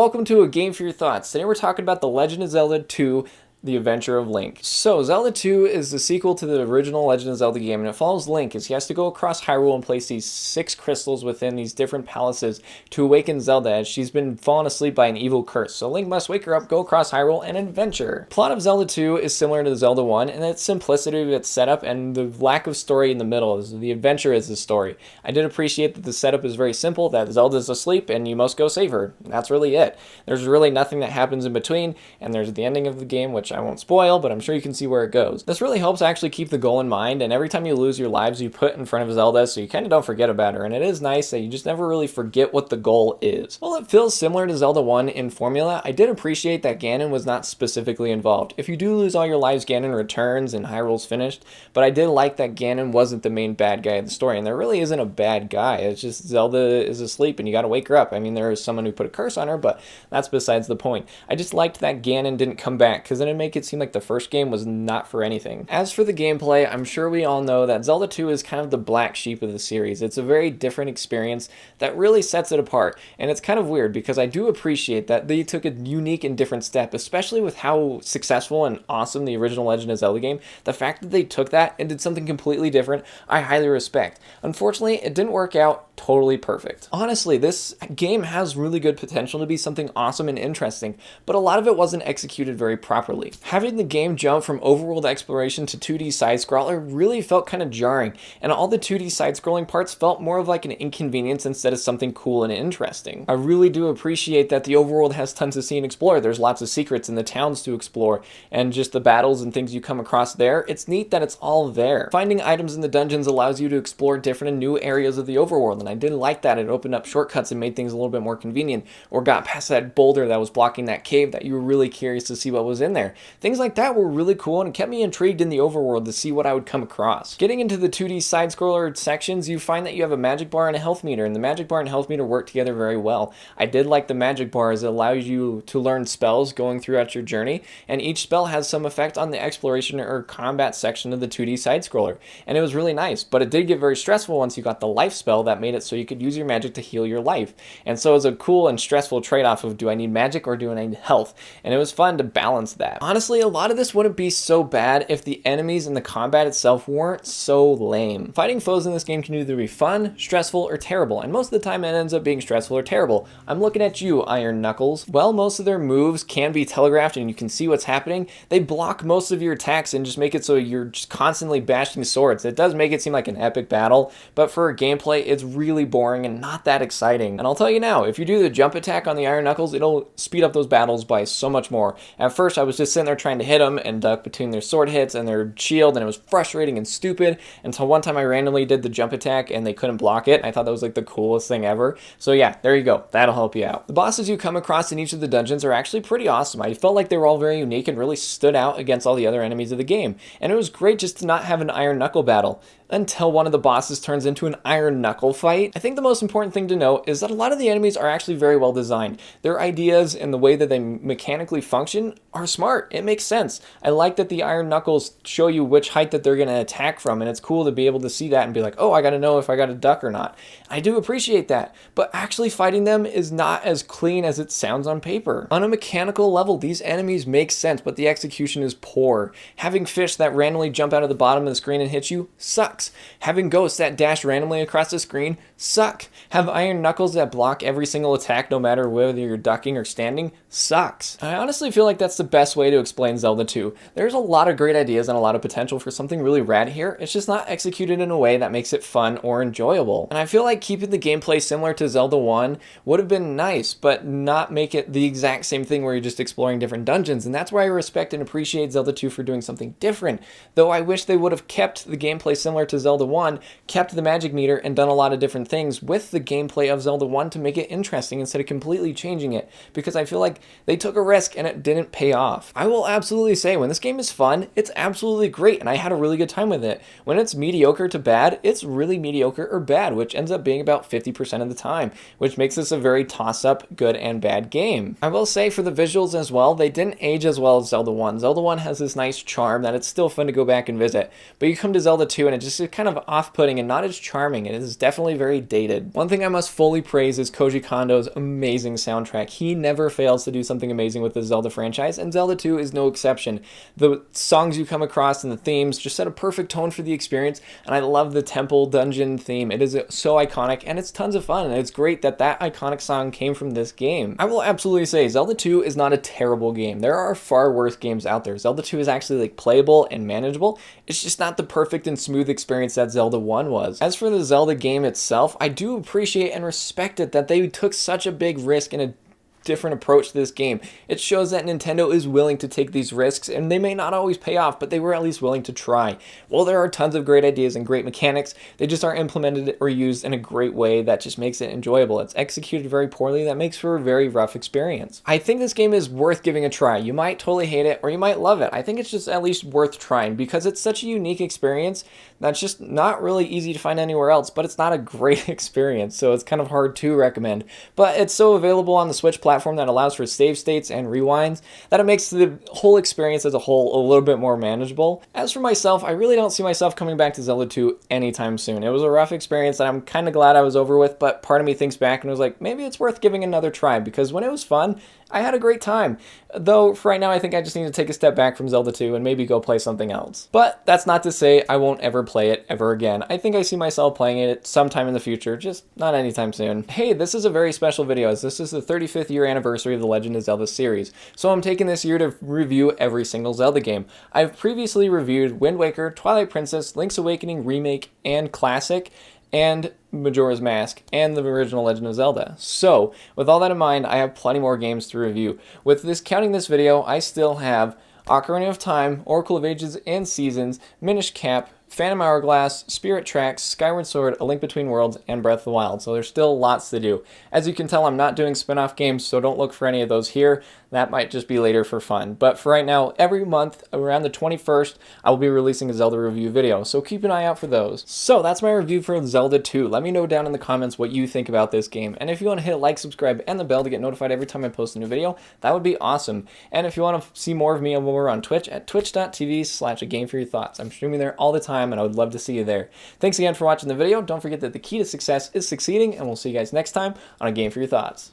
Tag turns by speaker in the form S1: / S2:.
S1: welcome to A Game for Your Thoughts. Today we're talking about The Legend of Zelda 2, The Adventure of Link. So, Zelda 2 is the sequel to the original Legend of Zelda game, and it follows Link as he has to go across Hyrule and place these 6 crystals within these different palaces to awaken Zelda as she's been fallen asleep by an evil curse. So Link must wake her up, go across Hyrule, and adventure. Plot of Zelda 2 is similar to Zelda 1 in its simplicity of its setup and the lack of story in the middle. The adventure is the story. I did appreciate that the setup is very simple, that Zelda's asleep and you must go save her. That's really it. There's really nothing that happens in between, and there's the ending of the game, which I won't spoil, but I'm sure you can see where it goes. This really helps actually keep the goal in mind, and every time you lose your lives, you put in front of Zelda, so you kind of don't forget about her, and it is nice that you just never really forget what the goal is. While it feels similar to Zelda 1 in formula, I did appreciate that Ganon was not specifically involved. If you do lose all your lives, Ganon returns and Hyrule's finished, but I did like that Ganon wasn't the main bad guy of the story, and there really isn't a bad guy. It's just Zelda is asleep and you gotta wake her up. I mean, there is someone who put a curse on her, but that's besides the point. I just liked that Ganon didn't come back, because then it'd make it seem like the first game was not for anything. As for the gameplay, I'm sure we all know that Zelda 2 is kind of the black sheep of the series. It's a very different experience that really sets it apart, and it's kind of weird because I do appreciate that they took a unique and different step, especially with how successful and awesome the original Legend of Zelda game. The fact that they took that and did something completely different, I highly respect. Unfortunately, it didn't work out totally perfect. Honestly, this game has really good potential to be something awesome and interesting, but a lot of it wasn't executed very properly. Having the game jump from overworld exploration to 2D side-scroller really felt kind of jarring, and all the 2D side-scrolling parts felt more of like an inconvenience instead of something cool and interesting. I really do appreciate that the overworld has tons to see and explore. There's lots of secrets in the towns to explore, and just the battles and things you come across there, it's neat that it's all there. Finding items in the dungeons allows you to explore different and new areas of the overworld, and I did like that. It opened up shortcuts and made things a little bit more convenient, or got past that boulder that was blocking that cave that you were really curious to see what was in there. Things like that were really cool and kept me intrigued in the overworld to see what I would come across. Getting into the 2D side-scroller sections, you find that you have a magic bar and a health meter, and the magic bar and health meter work together very well. I did like the magic bar as it allows you to learn spells going throughout your journey, and each spell has some effect on the exploration or combat section of the 2D side-scroller, and it was really nice, but it did get very stressful once you got the life spell that made it so you could use your magic to heal your life, and so it was a cool and stressful trade-off of do I need magic or do I need health, and it was fun to balance that. Honestly, a lot of this wouldn't be so bad if the enemies and the combat itself weren't so lame. Fighting foes in this game can either be fun, stressful, or terrible, and most of the time it ends up being stressful or terrible. I'm looking at you, Iron Knuckles. While most of their moves can be telegraphed and you can see what's happening, they block most of your attacks and just make it so you're just constantly bashing swords. It does make it seem like an epic battle, but for gameplay, it's really boring and not that exciting. And I'll tell you now, if you do the jump attack on the Iron Knuckles, it'll speed up those battles by so much more. At first, I was just sitting there trying to hit them and duck between their sword hits and their shield, and it was frustrating and stupid until one time I randomly did the jump attack and they couldn't block it. I thought that was like the coolest thing ever. So yeah, there you go. That'll help you out. The bosses you come across in each of the dungeons are actually pretty awesome. I felt like they were all very unique and really stood out against all the other enemies of the game. And it was great just to not have an Iron Knuckle battle until one of the bosses turns into an Iron Knuckle fight. I think the most important thing to note is that a lot of the enemies are actually very well designed. Their ideas and the way that they mechanically function are smart. It makes sense. I like that the Iron Knuckles show you which height that they're going to attack from, and it's cool to be able to see that and be like, oh, I got to know if I got to duck or not. I do appreciate that, but actually fighting them is not as clean as it sounds on paper. On a mechanical level, these enemies make sense, but the execution is poor. Having fish that randomly jump out of the bottom of the screen and hit you sucks. Having ghosts that dash randomly across the screen suck. Have Iron Knuckles that block every single attack no matter whether you're ducking or standing sucks. I honestly feel like that's the best way to explain Zelda 2. There's a lot of great ideas and a lot of potential for something really rad here. It's just not executed in a way that makes it fun or enjoyable. And I feel like keeping the gameplay similar to Zelda 1 would have been nice, but not make it the exact same thing where you're just exploring different dungeons. And that's why I respect and appreciate Zelda 2 for doing something different. Though I wish they would have kept the gameplay similar to Zelda 1, kept the magic meter, and done a lot of different things with the gameplay of Zelda 1 to make it interesting instead of completely changing it, because I feel like they took a risk and it didn't pay off. I will absolutely say when this game is fun, it's absolutely great, and I had a really good time with it. When it's mediocre to bad, it's really mediocre or bad, which ends up being about 50% of the time, which makes this a very toss-up good and bad game. I will say for the visuals as well, they didn't age as well as Zelda 1. Zelda 1 has this nice charm that it's still fun to go back and visit, but you come to Zelda 2 and it just is kind of off-putting and not as charming. It is definitely very dated. One thing I must fully praise is Koji Kondo's amazing soundtrack. He never fails to do something amazing with the Zelda franchise, and Zelda 2 is no exception. The songs you come across and the themes just set a perfect tone for the experience, and I love the temple dungeon theme. It is so iconic, and it's tons of fun, and it's great that that iconic song came from this game. I will absolutely say Zelda 2 is not a terrible game. There are far worse games out there. Zelda 2 is actually like playable and manageable. It's just not the perfect and smooth experience that Zelda 1 was. As for the Zelda game itself, I do appreciate and respect it that they took such a big risk and a different approach to this game. It shows that Nintendo is willing to take these risks, and they may not always pay off, but they were at least willing to try. While there are tons of great ideas and great mechanics, they just aren't implemented or used in a great way that just makes it enjoyable. It's executed very poorly. That makes for a very rough experience. I think this game is worth giving a try. You might totally hate it or you might love it. I think it's just at least worth trying because it's such a unique experience that's just not really easy to find anywhere else, but it's not a great experience, so it's kind of hard to recommend. But it's so available on the Switch platform that allows for save states and rewinds that it makes the whole experience as a whole a little bit more manageable. As for myself, I really don't see myself coming back to Zelda 2 anytime soon. It was a rough experience that I'm kind of glad I was over with, but part of me thinks back and was like, maybe it's worth giving another try because when it was fun, I had a great time. Though for right now, I think I just need to take a step back from Zelda 2 and maybe go play something else. But that's not to say I won't ever play it ever again. I think I see myself playing it sometime in the future, just not anytime soon. Hey, this is a very special video as this is the 35th year anniversary of the Legend of Zelda series. So I'm taking this year to review every single Zelda game. I've previously reviewed Wind Waker, Twilight Princess, Link's Awakening Remake and Classic, and Majora's Mask, and the original Legend of Zelda. So, with all that in mind, I have plenty more games to review. With this, counting this video, I still have Ocarina of Time, Oracle of Ages and Seasons, Minish Cap, Phantom Hourglass, Spirit Tracks, Skyward Sword, A Link Between Worlds, and Breath of the Wild. So there's still lots to do. As you can tell, I'm not doing spin-off games, so don't look for any of those here. That might just be later for fun. But for right now, every month, around the 21st, I will be releasing a Zelda review video, so keep an eye out for those. So that's my review for Zelda 2. Let me know down in the comments what you think about this game. And if you want to hit like, subscribe, and the bell to get notified every time I post a new video, that would be awesome. And if you want to see more of me over on Twitch, at twitch.tv/agameforyourthoughts. I'm streaming there all the time, and I would love to see you there. Thanks again for watching the video. Don't forget that the key to success is succeeding, and we'll see you guys next time on A Game for Your Thoughts.